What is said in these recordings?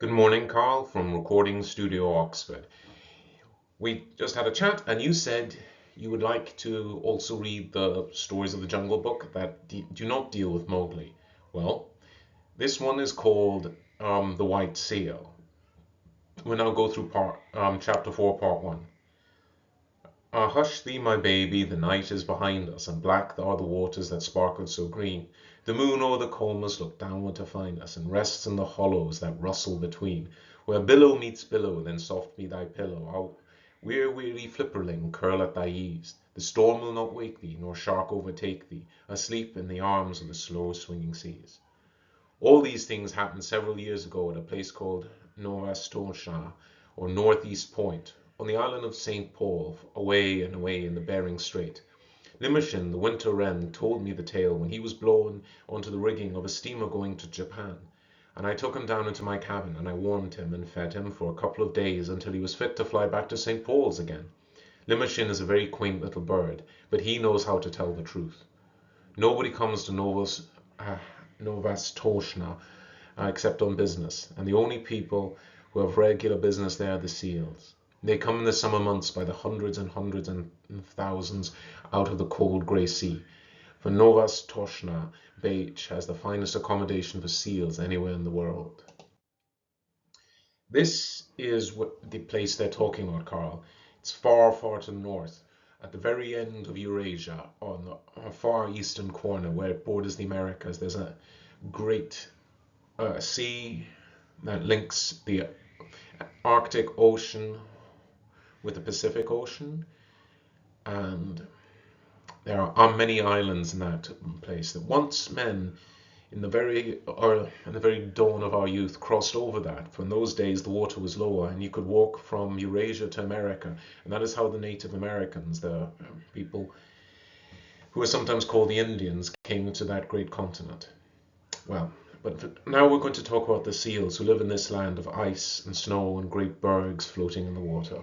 Good morning, Carl, from Recording Studio Oxford. We just had a chat, and you said you would like to also read the Stories of the Jungle book that do not deal with Mowgli. Well, this one is called The White Seal. We'll now go through chapter 4, part 1. Hush thee, my baby, the night is behind us, and black are the waters that sparkled so green. The moon o'er the combers looked downward to find us, and rests in the hollows that rustle between. Where billow meets billow, then soft be thy pillow. Our weary flipperling curl at thy ease. The storm will not wake thee, nor shark overtake thee, asleep in the arms of the slow swinging seas. All these things happened several years ago at a place called Nova Scotia, or Northeast Point, on the island of St. Paul, away and away in the Bering Strait. Limmershin, the winter wren, told me the tale when he was blown onto the rigging of a steamer going to Japan, and I took him down into my cabin, and I warmed him and fed him for a couple of days until he was fit to fly back to St. Paul's again. Limmershin is a very quaint little bird, but he knows how to tell the truth. Nobody comes to Nova Scotia except on business, and the only people who have regular business there are the seals. They come in the summer months by the hundreds and thousands out of the cold grey sea, for Nova Scotia Beach has the finest accommodation for seals anywhere in the world. This is the place they're talking about, Carl. It's far, far to the north, at the very end of Eurasia, on the far eastern corner where it borders the Americas. There's a great sea that links the Arctic Ocean with the Pacific Ocean, and there are many islands in that place that once men in the very dawn of our youth crossed over that. For in those days the water was lower and you could walk from Eurasia to America, and that is how the Native Americans, the people who are sometimes called the Indians, came to that great continent. Well, but now we're going to talk about the seals who live in this land of ice and snow and great bergs floating in the water.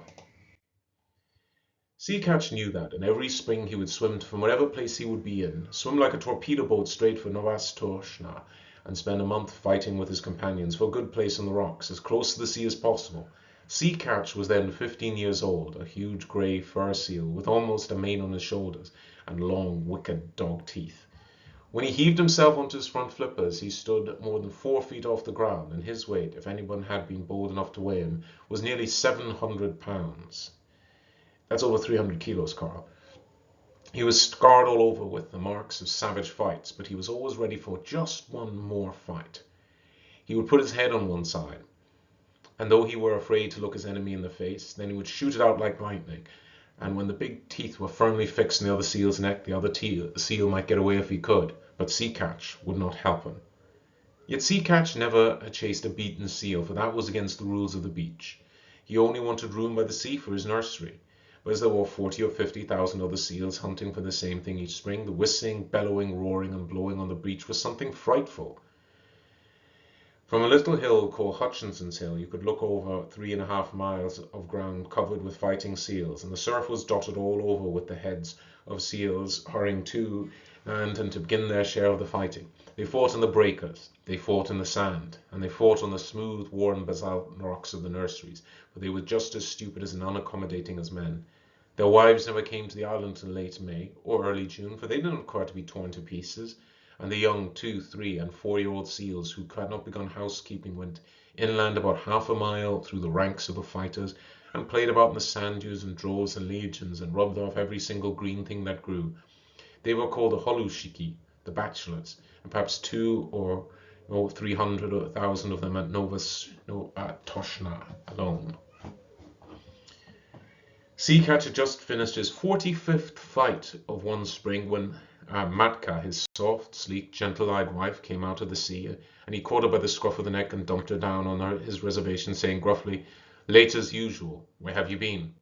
Sea Catch knew that, and every spring he would swim from whatever place he would be in, swim like a torpedo boat straight for Nova Scotia, and spend a month fighting with his companions for a good place on the rocks, as close to the sea as possible. Sea Catch was then 15 years old, a huge grey fur seal with almost a mane on his shoulders and long, wicked dog teeth. When he heaved himself onto his front flippers, he stood more than 4 feet off the ground, and his weight, if anyone had been bold enough to weigh him, was nearly 700 pounds. That's over 300 kilos, Carl. He was scarred all over with the marks of savage fights, but he was always ready for just one more fight. He would put his head on one side, and though he were afraid to look his enemy in the face, then he would shoot it out like lightning. And when the big teeth were firmly fixed in the other seal's neck, the other seal might get away if he could, but Sea Catch would not help him. Yet Sea Catch never chased a beaten seal, for that was against the rules of the beach. He only wanted room by the sea for his nursery. But as there were 40 or 50,000 other seals hunting for the same thing each spring, the whistling, bellowing, roaring, and blowing on the beach was something frightful. From a little hill called Hutchinson's Hill, you could look over 3.5 miles of ground covered with fighting seals, and the surf was dotted all over with the heads of seals hurrying to land and to begin their share of the fighting. They fought in the breakers, they fought in the sand, and they fought on the smooth, worn basalt rocks of the nurseries, but they were just as stupid and unaccommodating as men. Their wives never came to the island till late May or early June, for they did not require to be torn to pieces, and the young 2, 3, and 4-year-old seals who had not begun housekeeping went inland about half a mile through the ranks of the fighters, and played about in the sand dunes in droves and legions, and rubbed off every single green thing that grew. They were called the Holushiki, the bachelors, and perhaps 2 or 300 or 1,000 of them at Nova Scotia alone. Sea Catch had just finished his 45th fight of one spring when Matka, his soft, sleek, gentle-eyed wife, came out of the sea, and he caught her by the scruff of the neck and dumped her down on his reservation, saying gruffly, "Late as usual. Where have you been?"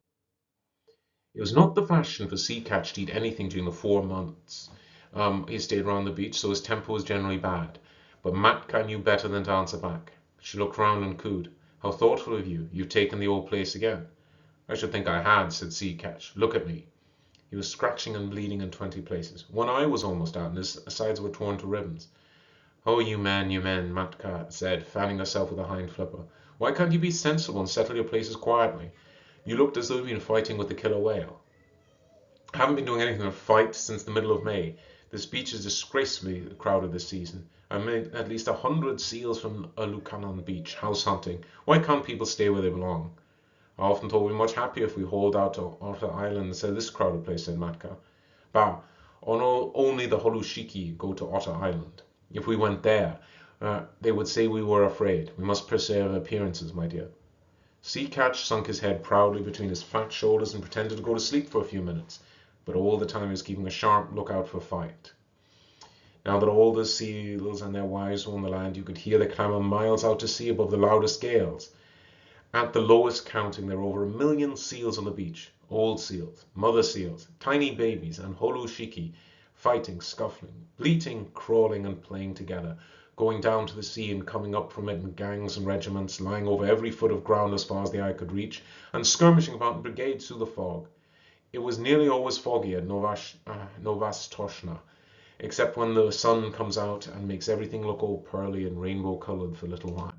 It was not the fashion for Sea Catch to eat anything during the 4 months he stayed around the beach, so his temper was generally bad. But Matka knew better than to answer back. She looked round and cooed. "How thoughtful of you. You've taken the old place again." "I should think I had," said Sea Catch. "Look at me." He was scratching and bleeding in 20 places. One eye was almost out, and his sides were torn to ribbons. "Oh, you men, Matka said, fanning herself with a hind flipper. "Why can't you be sensible and settle your places quietly? You looked as though you'd been fighting with the killer whale." "I haven't been doing anything but fight since the middle of May. This beach is disgracefully crowded this season. I made at least 100 seals from Alukanon Beach, house hunting. Why can't people stay where they belong?" "I often thought we'd be much happier if we hauled out to Otter Island instead of this crowded place," said Matka. "Bah, only the Holushiki go to Otter Island. If we went there, they would say we were afraid. We must preserve appearances, my dear." Sea Catch sunk his head proudly between his fat shoulders and pretended to go to sleep for a few minutes, but all the time he was keeping a sharp lookout for fight. Now that all the seals and their wives were on the land, you could hear the clamour miles out to sea above the loudest gales. At the lowest counting, there were over 1,000,000 seals on the beach. Old seals, mother seals, tiny babies, and Holushiki, fighting, scuffling, bleating, crawling, and playing together, going down to the sea and coming up from it in gangs and regiments, lying over every foot of ground as far as the eye could reach, and skirmishing about in brigades through the fog. It was nearly always foggy at Novostoshna, except when the sun comes out and makes everything look all pearly and rainbow-colored for a little while.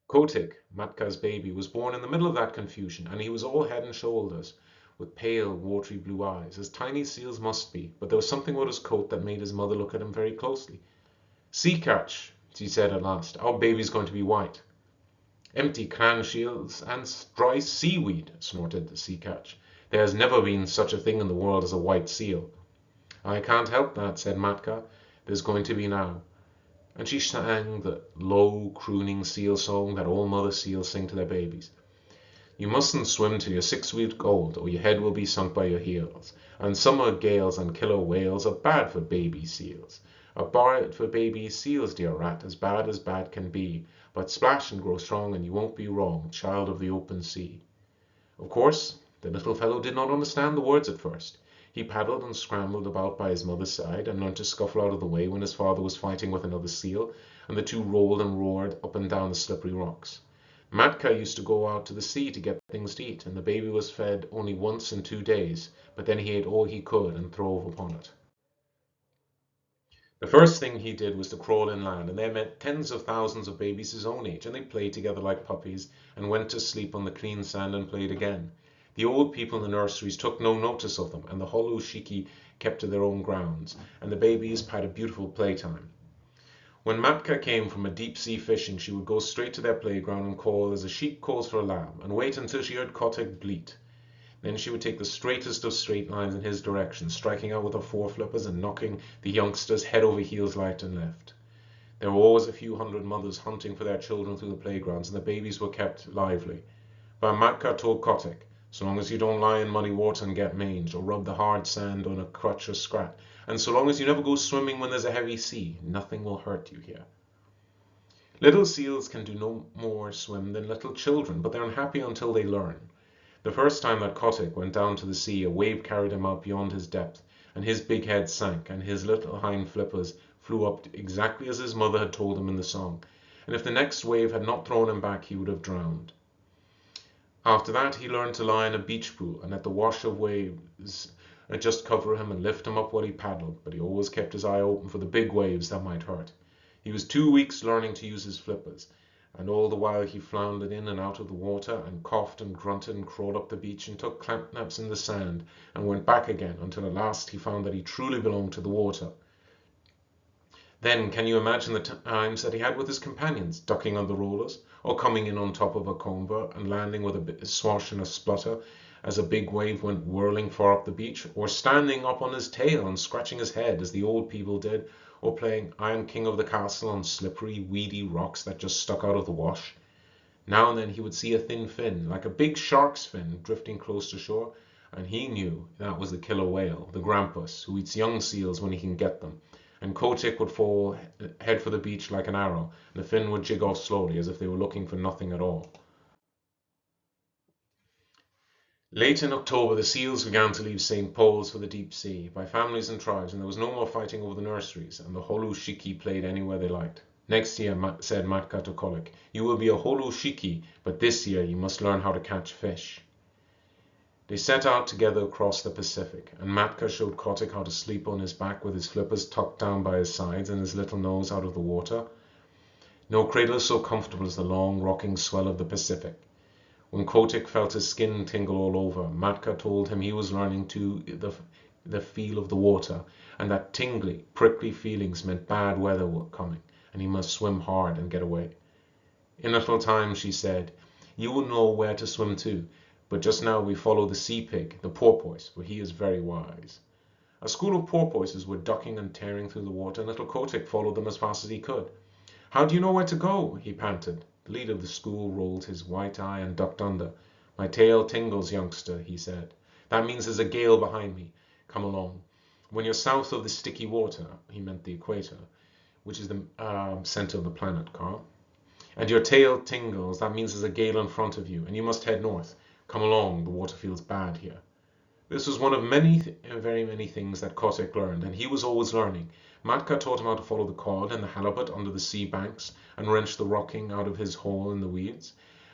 Kotick, Matka's baby, was born in the middle of that confusion, and he was all head and shoulders, with pale, watery blue eyes, as tiny seals must be, but there was something about his coat that made his mother look at him very closely. "Sea Catch," she said at last, "our baby's going to be white." "Empty clam shells and dry seaweed," snorted the Sea Catch. "There has never been such a thing in the world as a white seal." "I can't help that," said Matka. "There's going to be now." And she sang the low, crooning seal song that all mother seals sing to their babies. "You mustn't swim till you're 6 weeks old, or your head will be sunk by your heels. And summer gales and killer whales are bad for baby seals. Are bad for baby seals, dear rat, as bad can be. But splash and grow strong, and you won't be wrong, child of the open sea." Of course, the little fellow did not understand the words at first. He paddled and scrambled about by his mother's side, and learned to scuffle out of the way when his father was fighting with another seal, and the two rolled and roared up and down the slippery rocks. Matka used to go out to the sea to get things to eat, and the baby was fed only once in 2 days, but then he ate all he could and throve upon it. The first thing he did was to crawl inland, and there met tens of thousands of babies his own age, and they played together like puppies, and went to sleep on the clean sand and played again. The old people in the nurseries took no notice of them, and the Holushiki kept to their own grounds, and the babies had a beautiful playtime. When Matka came from a deep-sea fishing, she would go straight to their playground and call as a sheep calls for a lamb, and wait until she heard Kotick bleat. Then she would take the straightest of straight lines in his direction, striking out with her foreflippers and knocking the youngsters head over heels right and left. There were always a few hundred mothers hunting for their children through the playgrounds, and the babies were kept lively. But Matka told Kotick, "So long as you don't lie in muddy water and get mange, or rub the hard sand on a crutch or scrat, and so long as you never go swimming when there's a heavy sea, nothing will hurt you here." Little seals can do no more swim than little children, but they're unhappy until they learn. The first time that Kotick went down to the sea, a wave carried him out beyond his depth, and his big head sank, and his little hind flippers flew up exactly as his mother had told him in the song, and if the next wave had not thrown him back, he would have drowned. After that he learned to lie in a beach pool and let the wash of waves just cover him and lift him up while he paddled, but he always kept his eye open for the big waves that might hurt. He was 2 weeks learning to use his flippers, and all the while he floundered in and out of the water, and coughed and grunted and crawled up the beach and took clamp naps in the sand, and went back again until at last he found that he truly belonged to the water. Then can you imagine the times that he had with his companions, ducking under rollers, or coming in on top of a comber and landing with a swash and a splutter as a big wave went whirling far up the beach, or standing up on his tail and scratching his head as the old people did, or playing I am king of the castle on slippery, weedy rocks that just stuck out of the wash? Now and then he would see a thin fin, like a big shark's fin, drifting close to shore, and he knew that was the killer whale, the grampus, who eats young seals when he can get them. And Kotick would fall head for the beach like an arrow, and the fin would jig off slowly as if they were looking for nothing at all. Late in October the seals began to leave St. Paul's for the deep sea, by families and tribes, and there was no more fighting over the nurseries, and the Holushiki played anywhere they liked. "Next year," said Matka to Kotick, "you will be a Holushiki, but this year you must learn how to catch fish." They set out together across the Pacific, and Matka showed Kotick how to sleep on his back with his flippers tucked down by his sides and his little nose out of the water. No cradle is so comfortable as the long, rocking swell of the Pacific. When Kotick felt his skin tingle all over, Matka told him he was learning the feel of the water, and that tingly, prickly feelings meant bad weather were coming, and he must swim hard and get away. In a little time, she said, you will know where to swim to, but just now we follow the sea pig, the porpoise, for he is very wise. A school of porpoises were ducking and tearing through the water, and little Kotick followed them as fast as he could. How do you know where to go? He panted. The leader of the school rolled his white eye and ducked under. My tail tingles, youngster, he said. That means there's a gale behind me. Come along. When you're south of the sticky water, he meant the equator, which is the center of the planet, Carl, and your tail tingles, that means there's a gale in front of you, and you must head north. Come along, the water feels bad here. This was one of very many things that Kotick learned, and he was always learning. Matka taught him how to follow the cod and the halibut under the sea banks and wrench the rocking out of his hole in the weeds,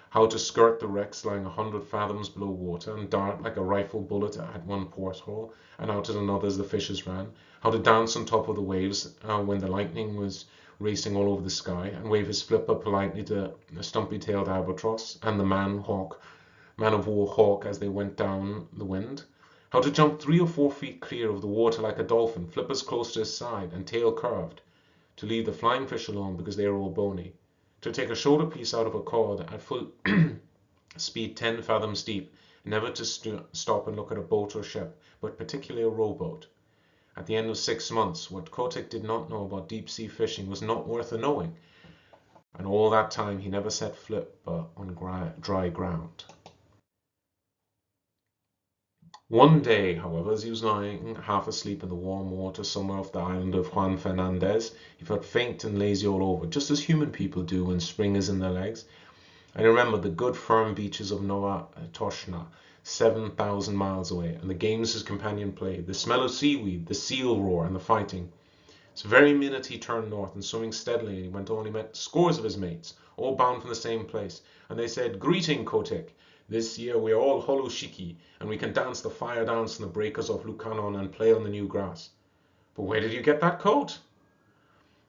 how to skirt the wrecks lying 100 fathoms below water and dart like a rifle bullet at one porthole and out at another as the fishes ran, how to dance on top of the waves when the lightning was racing all over the sky, and wave his flipper politely to the stumpy-tailed albatross and the man-of-war hawk as they went down the wind. How to jump 3 or 4 feet clear of the water like a dolphin, flippers close to his side and tail curved, to leave the flying fish alone because they are all bony. To take a shoulder piece out of a cord at full speed 10 fathoms deep, never to stop and look at a boat or ship, but particularly a rowboat. At the end of 6 months, what Kotick did not know about deep-sea fishing was not worth a knowing, and all that time he never set flipper on dry ground. One day, however, as he was lying half asleep in the warm water somewhere off the island of Juan Fernandez, he felt faint and lazy all over, just as human people do when spring is in their legs. And he remembered the good firm beaches of Nova Toshna, 7,000 miles away, and the games his companion played, the smell of seaweed, the seal roar, and the fighting. So very minute he turned north, and swimming steadily, he went on, he met scores of his mates, all bound from the same place, and they said, Greeting, Kotick! This year we are all holoshiki, and we can dance the fire dance in the breakers of Lucanon and play on the new grass. But where did you get that coat?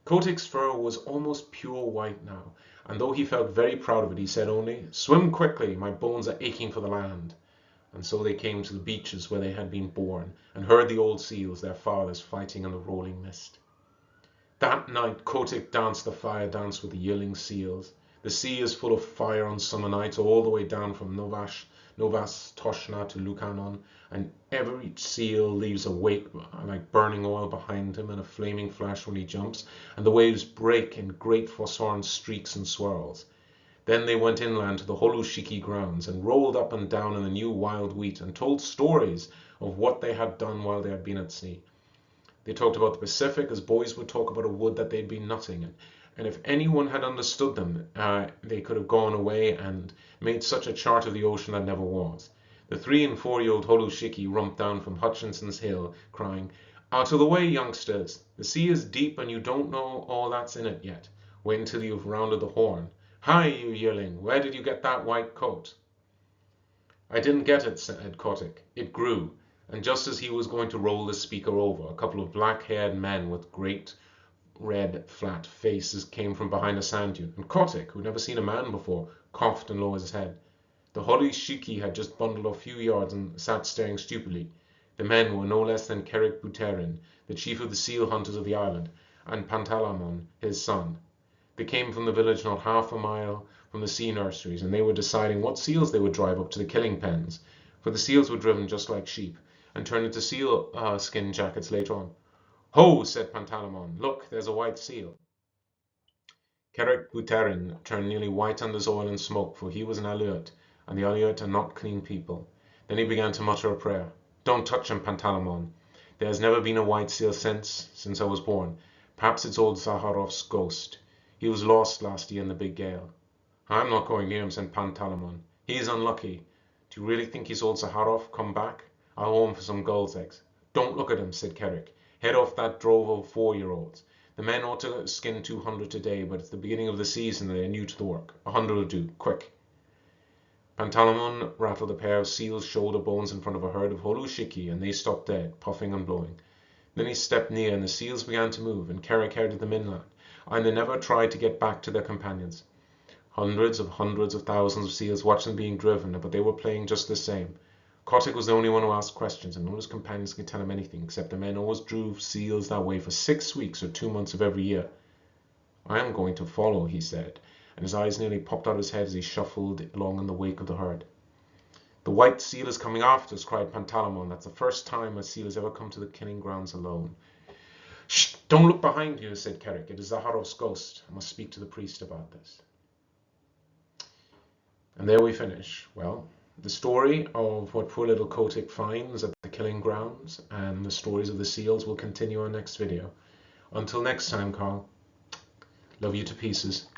Kotick's fur was almost pure white now, and though he felt very proud of it, he said only, Swim quickly, my bones are aching for the land. And so they came to the beaches where they had been born, and heard the old seals, their fathers, fighting in the rolling mist. That night Kotick danced the fire dance with the yelling seals. The sea is full of fire on summer nights, all the way down from Novas Toshna to Lucanon, and every seal leaves a wake like burning oil behind him and a flaming flash when he jumps, and the waves break in great phosphorescent streaks and swirls. Then they went inland to the holoshiki grounds and rolled up and down in the new wild wheat and told stories of what they had done while they had been at sea. They talked about the Pacific as boys would talk about a wood that they'd been nutting in. And if anyone had understood them, they could have gone away and made such a chart of the ocean that never was. The 3- and 4-year-old holoshiki rumped down from Hutchinson's Hill, crying, Out of the way, youngsters! The sea is deep and you don't know all that's in it yet. Wait until you've rounded the Horn. Hi, you yearling, where did you get that white coat? I didn't get it, said Kotick. It grew. And just as he was going to roll the speaker over, a couple of black-haired men with great red, flat faces came from behind a sand dune, and Kotick, who'd never seen a man before, coughed and lowered his head. The holoshiki had just bundled a few yards and sat staring stupidly. The men were no less than Kerik Buterin, the chief of the seal hunters of the island, and Pantalamon, his son. They came from the village not half a mile from the sea nurseries, and they were deciding what seals they would drive up to the killing pens, for the seals were driven just like sheep, and turned into seal skin jackets later on. Ho, said Pantalamon, look, there's a white seal. Kerik Buterin turned nearly white under his oil and smoke, for he was an Aleut, and the Aleut are not clean people. Then he began to mutter a prayer. Don't touch him, Pantalamon. There has never been a white seal since I was born. Perhaps it's old Zaharov's ghost. He was lost last year in the big gale. I'm not going near him, said Pantalamon. He's unlucky. Do you really think he's old Zaharov come back? I'll owe him for some gull's eggs. Don't look at him, said Kerik. Head off that drove of 4-year-olds. The men ought to skin 200 today, but it's the beginning of the season and they're new to the work. 100 will do, quick. Pantalamon rattled a pair of seal's shoulder bones in front of a herd of holushiki, and they stopped dead, puffing and blowing. Then he stepped near, and the seals began to move, and Kerick headed them inland, and they never tried to get back to their companions. Hundreds of thousands of seals watched them being driven, but they were playing just the same. Kotick was the only one who asked questions, and none of his companions could tell him anything, except the men always drew seals that way for 6 weeks or 2 months of every year. "I am going to follow," he said, and his eyes nearly popped out of his head as he shuffled along in the wake of the herd. "The white seal is coming after us," cried Pantalamon. "That's the first time a seal has ever come to the killing grounds alone." "Shh! Don't look behind you," said Kerick. "It is Zaharrof's ghost. I must speak to the priest about this." And there we finish. Well, the story of what poor little Kotick finds at the killing grounds and the stories of the seals will continue on next video. Until next time, Carl. Love you to pieces.